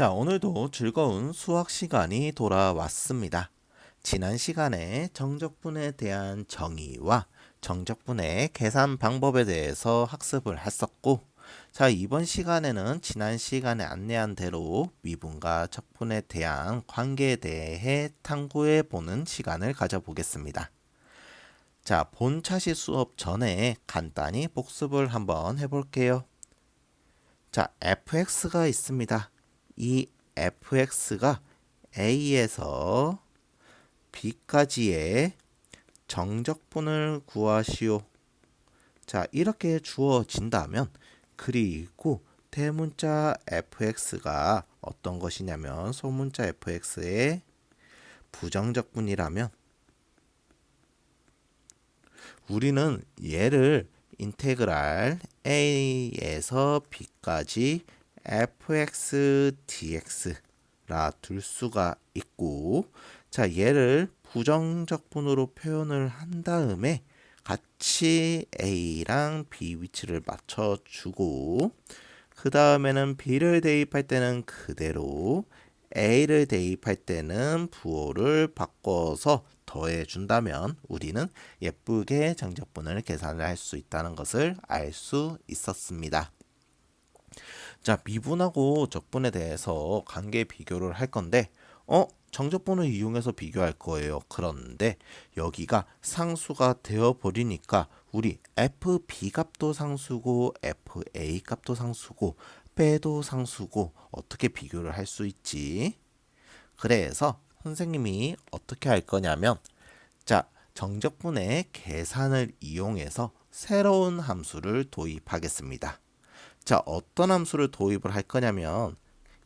자, 오늘도 즐거운 수학 시간이 돌아왔습니다. 지난 시간에 정적분에 대한 정의와 정적분의 계산 방법에 대해서 학습을 했었고, 자, 이번 시간에는 지난 시간에 안내한 대로 미분과 적분에 대한 관계에 대해 탐구해 보는 시간을 가져보겠습니다. 자, 본차시 수업 전에 간단히 복습을 한번 해볼게요. 자, fx가 있습니다. 이 fx가 a에서 b까지의 정적분을 구하시오. 자, 이렇게 주어진다면, 그리고 대문자 fx가 어떤 것이냐면 소문자 fx의 부정적분이라면 우리는 얘를 인테그랄 a에서 b까지 fx dx라 둘 수가 있고, 자, 얘를 부정적분으로 표현을 한 다음에 같이 a랑 b 위치를 맞춰주고, 그 다음에는 b를 대입할 때는 그대로, a를 대입할 때는 부호를 바꿔서 더해준다면 우리는 예쁘게 정적분을 계산을 할 수 있다는 것을 알 수 있었습니다. 자, 미분하고 적분에 대해서 관계 비교를 할 건데, 정적분을 이용해서 비교할 거예요. 그런데 여기가 상수가 되어 버리니까 우리 fb 값도 상수고 fa 값도 상수고 빼도 상수고 어떻게 비교를 할 수 있지? 그래서 선생님이 어떻게 할 거냐면, 자, 정적분의 계산을 이용해서 새로운 함수를 도입하겠습니다. 자, 어떤 함수를 도입을 할 거냐면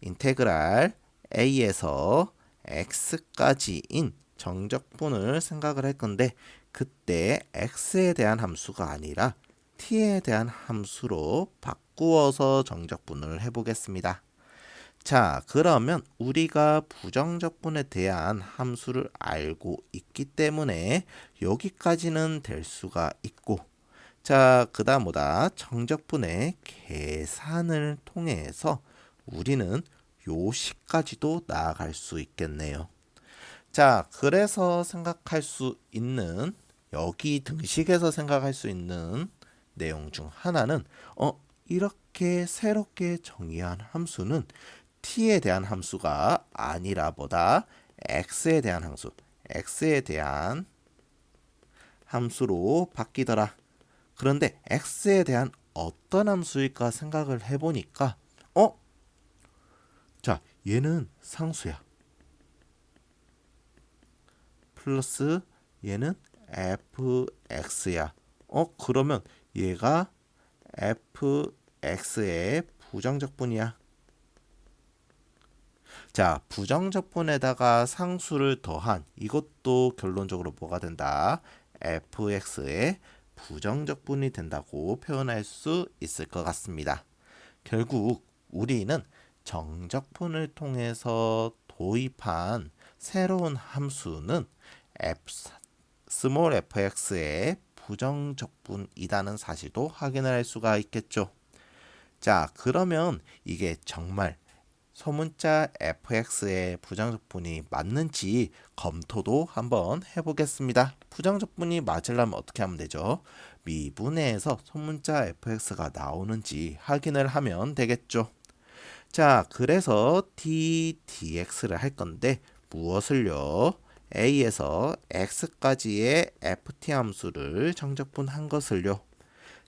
인테그랄 a에서 x까지인 정적분을 생각을 할 건데, 그때 x에 대한 함수가 아니라 t에 대한 함수로 바꾸어서 정적분을 해보겠습니다. 자, 그러면 우리가 부정적분에 대한 함수를 알고 있기 때문에 여기까지는 될 수가 있고, 자, 그 다음 뭐다? 정적분의 계산을 통해서 우리는 요 시까지도 나아갈 수 있겠네요. 자, 그래서 생각할 수 있는, 여기 등식에서 생각할 수 있는 내용 중 하나는 이렇게 새롭게 정의한 함수는 t에 대한 함수가 아니라 보다 x에 대한 함수, x에 대한 함수로 바뀌더라. 그런데 x에 대한 어떤 함수일까 생각을 해보니까 자, 얘는 상수야. 플러스 얘는 fx야. 그러면 얘가 fx의 부정적분이야. 자, 부정적분에다가 상수를 더한 이것도 결론적으로 뭐가 된다? fx의 부정적분이 된다고 표현할 수 있을 것 같습니다. 결국 우리는 정적분을 통해서 도입한 새로운 함수는 small fx의 부정적분이라는 사실도 확인을 할 수가 있겠죠. 자, 그러면 이게 정말 소문자 fx의 부정적분이 맞는지 검토도 한번 해보겠습니다. 부정적분이 맞으려면 어떻게 하면 되죠? 미분해에서 소문자 fx가 나오는지 확인을 하면 되겠죠. 자, 그래서 dx를 할 건데 무엇을요? a에서 x까지의 ft 함수를 정적분한 것을요.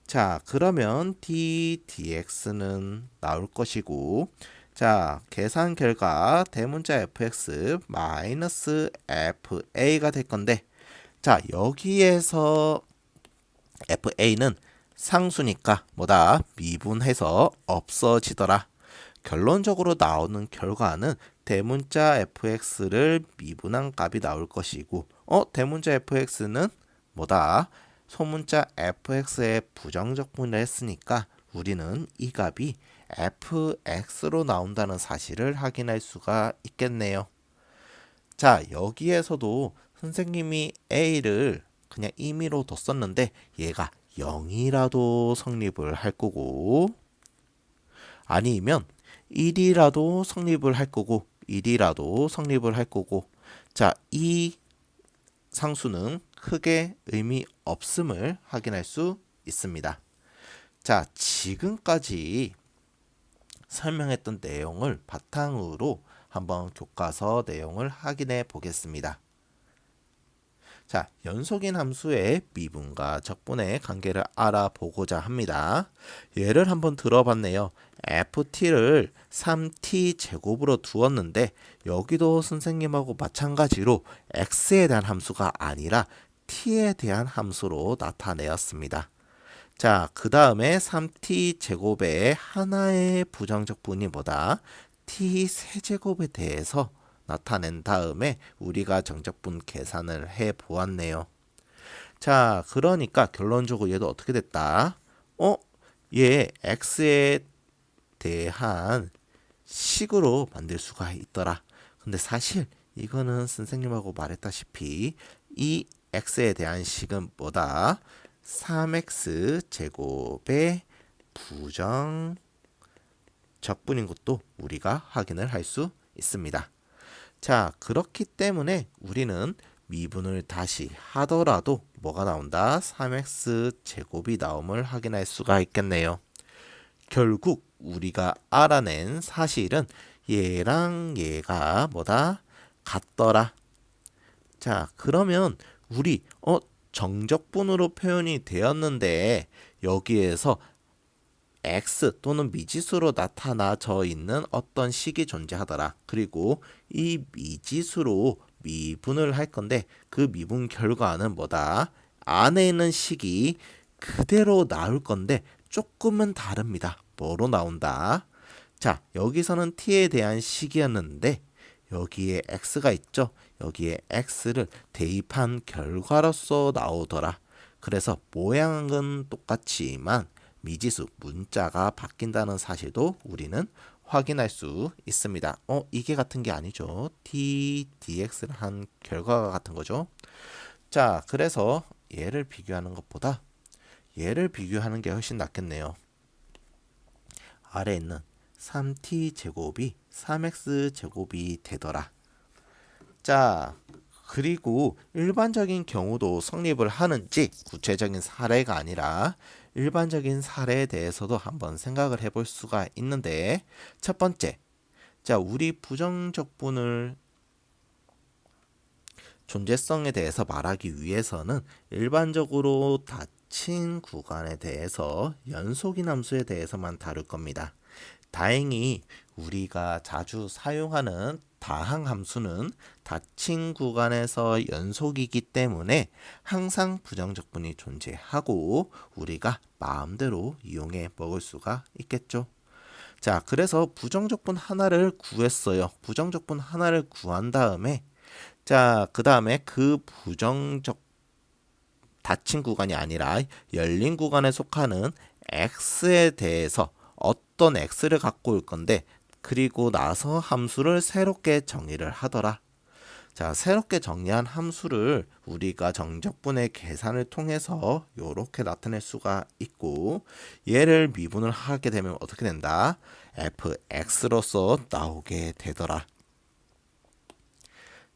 자, 그러면 dx는 나올 것이고, 자, 계산 결과 대문자 fx 마이너스 fa가 될 건데, 자, 여기에서 fa는 상수니까 뭐다? 미분해서 없어지더라. 결론적으로 나오는 결과는 대문자 fx를 미분한 값이 나올 것이고, 대문자 fx는 뭐다? 소문자 fx의 부정적분을 했으니까 우리는 이 값이 fx로 나온다는 사실을 확인할 수가 있겠네요. 자, 여기에서도 선생님이 a를 그냥 임의로 뒀었는데 얘가 0이라도 성립을 할 거고, 아니면 1이라도 성립을 할 거고 1이라도 성립을 할 거고 자, 이 상수는 크게 의미 없음을 확인할 수 있습니다. 자, 지금까지 설명했던 내용을 바탕으로 한번 교과서 내용을 확인해 보겠습니다. 자, 연속인 함수의 미분과 적분의 관계를 알아보고자 합니다. 예를 한번 들어봤네요. ft를 3t 제곱으로 두었는데 여기도 선생님하고 마찬가지로 x에 대한 함수가 아니라 t에 대한 함수로 나타내었습니다. 자, 그 다음에 3t 제곱의 하나의 부정적분이 뭐다? t 세제곱에 대해서 나타낸 다음에 우리가 정적분 계산을 해 보았네요. 자, 그러니까 결론적으로 얘도 어떻게 됐다? 얘 x에 대한 식으로 만들 수가 있더라. 근데 사실 이거는 선생님하고 말했다시피 이 x에 대한 식은 뭐다? 3x 제곱의 부정 적분인 것도 우리가 확인을 할 수 있습니다. 자, 그렇기 때문에 우리는 미분을 다시 하더라도 뭐가 나온다? 3x 제곱이 나옴을 확인할 수가 있겠네요. 결국 우리가 알아낸 사실은 얘랑 얘가 뭐다? 같더라. 자, 그러면 우리 정적분으로 표현이 되었는데 여기에서 x 또는 미지수로 나타나져 있는 어떤 식이 존재하더라. 그리고 이 미지수로 미분을 할 건데 그 미분 결과는 뭐다? 안에 있는 식이 그대로 나올 건데 조금은 다릅니다. 뭐로 나온다? 자, 여기서는 t에 대한 식이었는데 여기에 x가 있죠. 여기에 x를 대입한 결과로서 나오더라. 그래서 모양은 똑같지만 미지수 문자가 바뀐다는 사실도 우리는 확인할 수 있습니다. 이게 같은 게 아니죠. t dx를 한 결과가 같은 거죠. 자, 그래서 얘를 비교하는 것보다 얘를 비교하는 게 훨씬 낫겠네요. 아래에 있는 3t 제곱이 3x 제곱이 되더라. 자, 그리고 일반적인 경우도 성립을 하는지 구체적인 사례가 아니라 일반적인 사례에 대해서도 한번 생각을 해볼 수가 있는데 첫 번째, 자, 우리 부정적분을 존재성에 대해서 말하기 위해서는 일반적으로 닫힌 구간에 대해서 연속인 함수에 대해서만 다룰 겁니다. 다행히 우리가 자주 사용하는 다항 함수는 닫힌 구간에서 연속이기 때문에 항상 부정적분이 존재하고 우리가 마음대로 이용해 먹을 수가 있겠죠. 자, 그래서 부정적분 하나를 구했어요. 부정적분 하나를 구한 다음에 자, 그 다음에 그 닫힌 구간이 아니라 열린 구간에 속하는 x에 대해서 어떤 x를 갖고 올 건데 그리고 나서 함수를 새롭게 정의를 하더라. 자, 새롭게 정의한 함수를 우리가 정적분의 계산을 통해서 이렇게 나타낼 수가 있고 얘를 미분을 하게 되면 어떻게 된다? fx로서 나오게 되더라.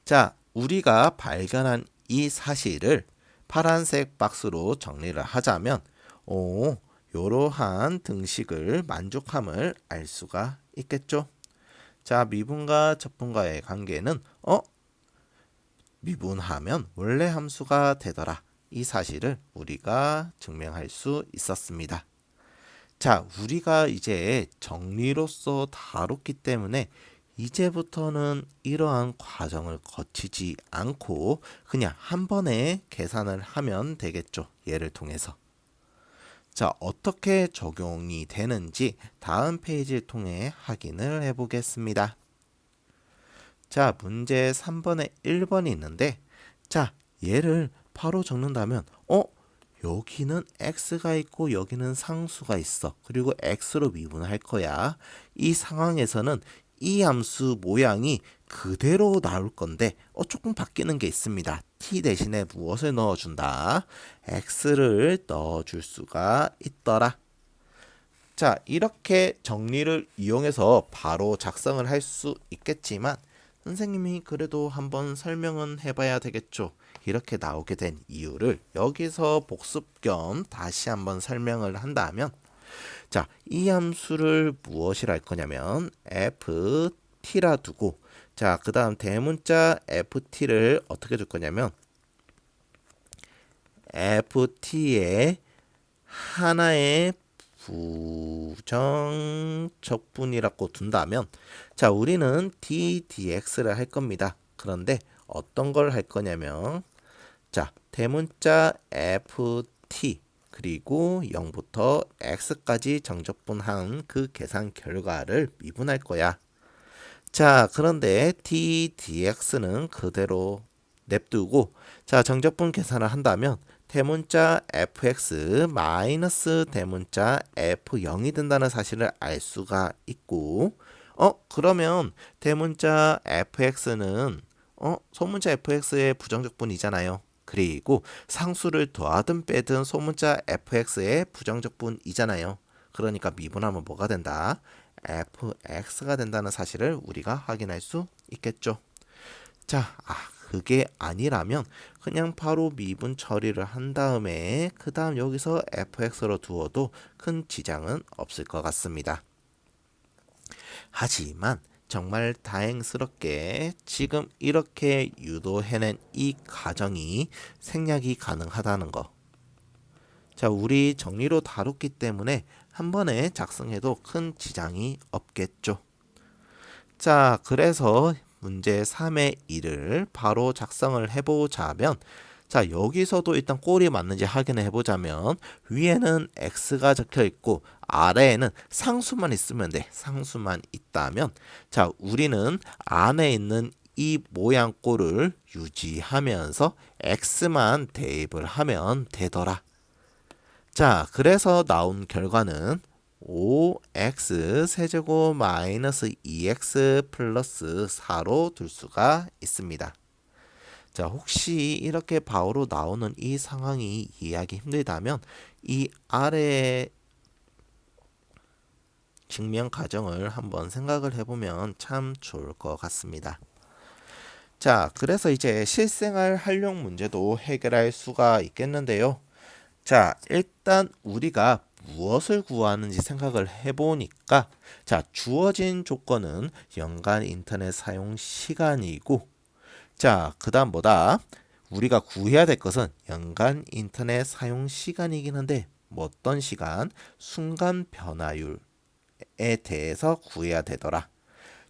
자, 우리가 발견한 이 사실을 파란색 박스로 정리를 하자면 이러한 등식을 만족함을 알 수가 있겠죠. 자, 미분과 적분과의 관계는 미분하면 원래 함수가 되더라. 이 사실을 우리가 증명할 수 있었습니다. 자, 우리가 이제 정리로서 다뤘기 때문에 이제부터는 이러한 과정을 거치지 않고 그냥 한 번에 계산을 하면 되겠죠. 얘를 통해서. 자, 어떻게 적용이 되는지 다음 페이지를 통해 확인을 해보겠습니다. 자, 문제 3번에 1번이 있는데 자, 얘를 바로 적는다면 여기는 x가 있고 여기는 상수가 있어. 그리고 x로 미분할 거야. 이 상황에서는 이 함수 모양이 그대로 나올 건데 조금 바뀌는 게 있습니다. t 대신에 무엇을 넣어준다? x를 넣어줄 수가 있더라. 자, 이렇게 정리를 이용해서 바로 작성을 할 수 있겠지만 선생님이 그래도 한번 설명은 해봐야 되겠죠. 이렇게 나오게 된 이유를 여기서 복습 겸 다시 한번 설명을 한다면, 자, 이 함수를 무엇이라 할 거냐면 ft라 두고, 자, 그 다음 대문자 ft를 어떻게 줄 거냐면 ft의 하나의 부정적분이라고 둔다면, 자, 우리는 ddx를 할 겁니다. 그런데 어떤 걸 할 거냐면, 자, 대문자 ft 그리고 0부터 x까지 정적분한 그 계산 결과를 미분할 거야. 자, 그런데 ddx는 그대로 냅두고, 자, 정적분 계산을 한다면 대문자 fx 마이너스 대문자 f0이 된다는 사실을 알 수가 있고, 그러면 대문자 fx는 소문자 fx의 부정적분이잖아요. 그리고 상수를 더하든 빼든 소문자 fx의 부정적분이잖아요. 그러니까 미분하면 뭐가 된다? fx가 된다는 사실을 우리가 확인할 수 있겠죠. 자, 그게 아니라면 그냥 바로 미분 처리를 한 다음에 그 다음 여기서 fx로 두어도 큰 지장은 없을 것 같습니다. 하지만 정말 다행스럽게 지금 이렇게 유도해낸 이 가정이 생략이 가능하다는 거. 자, 우리 정리로 다뤘기 때문에 한 번에 작성해도 큰 지장이 없겠죠. 자, 그래서 문제 3의 1을 바로 작성을 해보자면, 자, 여기서도 일단 꼴이 맞는지 확인을 해보자면 위에는 x가 적혀 있고 아래에는 상수만 있으면 돼. 상수만 있다면, 자, 우리는 안에 있는 이 모양 꼴을 유지하면서 x만 대입을 하면 되더라. 자, 그래서 나온 결과는 5x 세제곱 마이너스 2x 플러스 4로 둘 수가 있습니다. 자, 혹시 이렇게 바로 나오는 이 상황이 이해하기 힘들다면 이 아래 증명 과정을 한번 생각을 해보면 참 좋을 것 같습니다. 자, 그래서 이제 실생활 활용 문제도 해결할 수가 있겠는데요. 자, 일단 우리가 무엇을 구하는지 생각을 해보니까, 자, 주어진 조건은 연간 인터넷 사용 시간이고, 자, 그 다음 뭐다? 우리가 구해야 될 것은 연간 인터넷 사용 시간이긴 한데 뭐 어떤 시간? 순간 변화율에 대해서 구해야 되더라.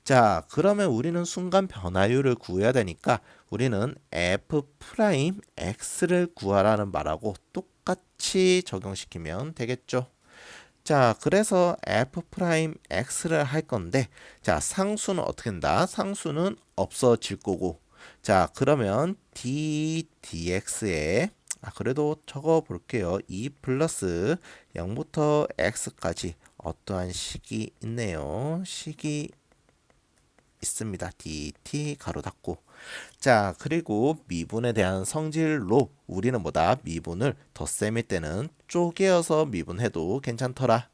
자, 그러면 우리는 순간 변화율을 구해야 되니까 우리는 f'x를 구하라는 말하고 똑같이 적용시키면 되겠죠. 자, 그래서 f'x를 할 건데, 자, 상수는 어떻게 된다? 상수는 없어질 거고, 자, 그러면 dx에 그래도 적어 볼게요. 2 플러스 0부터 x까지 어떠한 식이 있네요. 식이 있습니다. dt 가로 닫고. 자, 그리고 미분에 대한 성질로 우리는 뭐다? 미분을 덧셈일 때는 쪼개어서 미분해도 괜찮더라.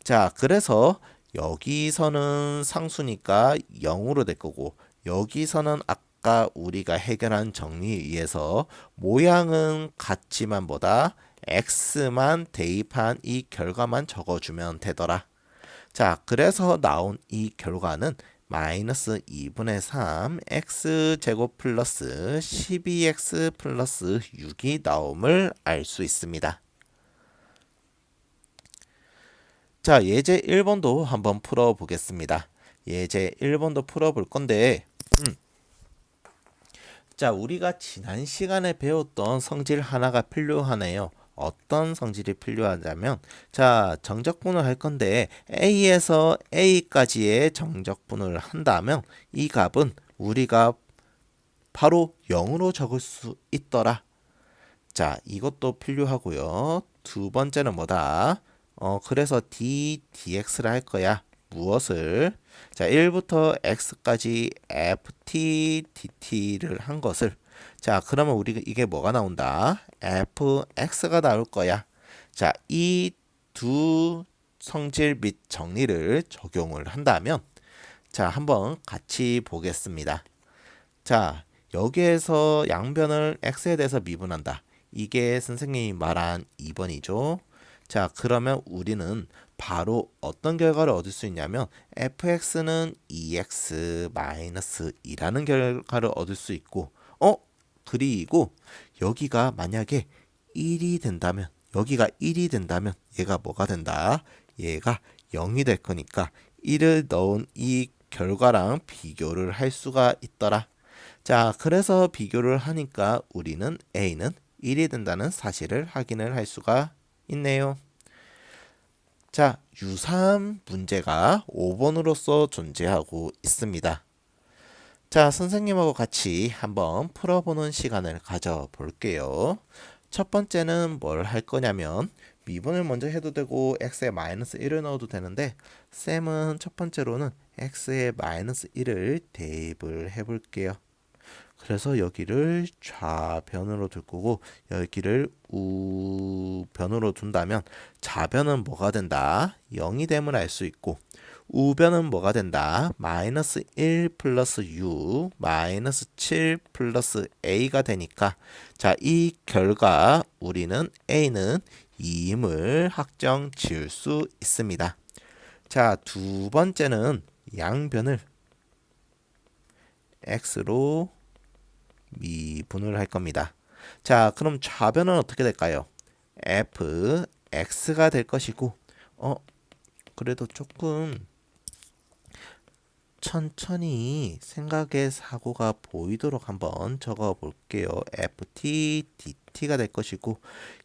자, 그래서 여기서는 상수니까 0으로 될 거고, 여기서는 아까 우리가 해결한 정리에 의해서 모양은 같지만 뭐다? x만 대입한 이 결과만 적어주면 되더라. 자, 그래서 나온 이 결과는 마이너스 2분의 3 x제곱 플러스 12x 플러스 6이 나옴을 알 수 있습니다. 자, 예제 1번도 한번 풀어보겠습니다. 예제 1번도 풀어볼 건데, 자, 우리가 지난 시간에 배웠던 성질 하나가 필요하네요. 어떤 성질이 필요하냐면, 자, 정적분을 할 건데 A에서 A까지의 정적분을 한다면 이 값은 우리가 바로 0으로 적을 수 있더라. 자, 이것도 필요하고요. 두 번째는 뭐다? 그래서 dx를 할 거야. 무엇을? 자, 1부터 x까지 ft dt를 한 것을, 자, 그러면 우리 이게 뭐가 나온다? fx가 나올 거야. 자, 이 두 성질 및 정리를 적용을 한다면 자, 한번 같이 보겠습니다. 자, 여기에서 양변을 x에 대해서 미분한다. 이게 선생님이 말한 2번이죠. 자, 그러면 우리는 바로 어떤 결과를 얻을 수 있냐면 fx는 2x-2라는 결과를 얻을 수 있고 그리고 여기가 만약에 1이 된다면 여기가 1이 된다면 얘가 뭐가 된다? 얘가 0이 될 거니까 1을 넣은 이 결과랑 비교를 할 수가 있더라. 자, 그래서 비교를 하니까 우리는 a는 1이 된다는 사실을 확인을 할 수가 있네요. 자, 유사한 문제가 5번으로서 존재하고 있습니다. 자, 선생님하고 같이 한번 풀어보는 시간을 가져볼게요. 첫 번째는 뭘 할 거냐면 미분을 먼저 해도 되고 x에 마이너스 1을 넣어도 되는데 쌤은 첫 번째로는 x에 마이너스 1을 대입을 해볼게요. 그래서 여기를 좌변으로 둘 거고 여기를 우변으로 둔다면 좌변은 뭐가 된다? 0이 됨을 알 수 있고 우변은 뭐가 된다? 마이너스 1 플러스 u 마이너스 7 플러스 a가 되니까 자, 이 결과 우리는 a는 2임을 확정 지을 수 있습니다. 자, 두 번째는 양변을 x로 미분을 할 겁니다. 자, 그럼 좌변은 어떻게 될까요? fx가 될 것이고 그래도 조금 천천히 생각의 사고가 보이도록 한번 적어 볼게요. ft dt가 될 것이고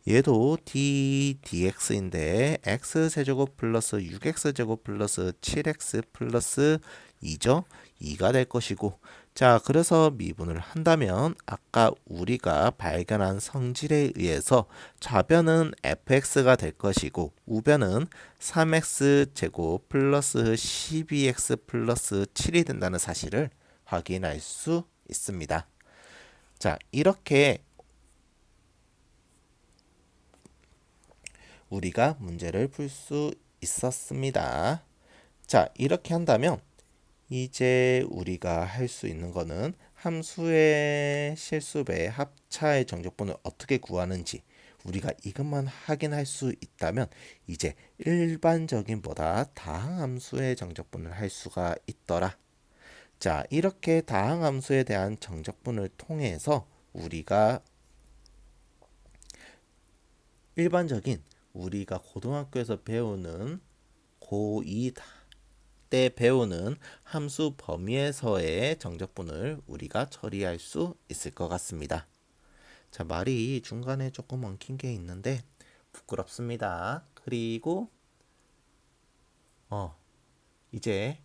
얘도 d dx인데 x제곱 플러스 6x제곱 플러스 7x 플러스 2죠. 2가 될 것이고 자, 그래서 미분을 한다면 아까 우리가 발견한 성질에 의해서 좌변은 fx가 될 것이고 우변은 3x제곱 플러스 12x 플러스 7이 된다는 사실을 확인할 수 있습니다. 자, 이렇게 우리가 문제를 풀 수 있었습니다. 자, 이렇게 한다면 이제 우리가 할 수 있는 거는 함수의 실수배의 합차의 정적분을 어떻게 구하는지 우리가 이것만 확인할 수 있다면 이제 일반적인 보다 다항함수의 정적분을 할 수가 있더라. 자, 이렇게 다항함수에 대한 정적분을 통해서 우리가 일반적인 우리가 고등학교에서 배우는 고2 때 배우는 함수 범위에서의 정적분을 우리가 처리할 수 있을 것 같습니다. 자, 말이 중간에 조금 엉킨 게 있는데 부끄럽습니다. 그리고 이제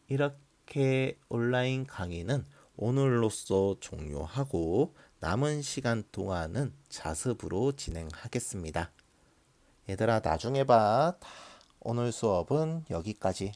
이렇게 온라인 강의는 오늘로써 종료하고 남은 시간 동안은 자습으로 진행하겠습니다. 얘들아, 나중에 봐. 오늘 수업은 여기까지.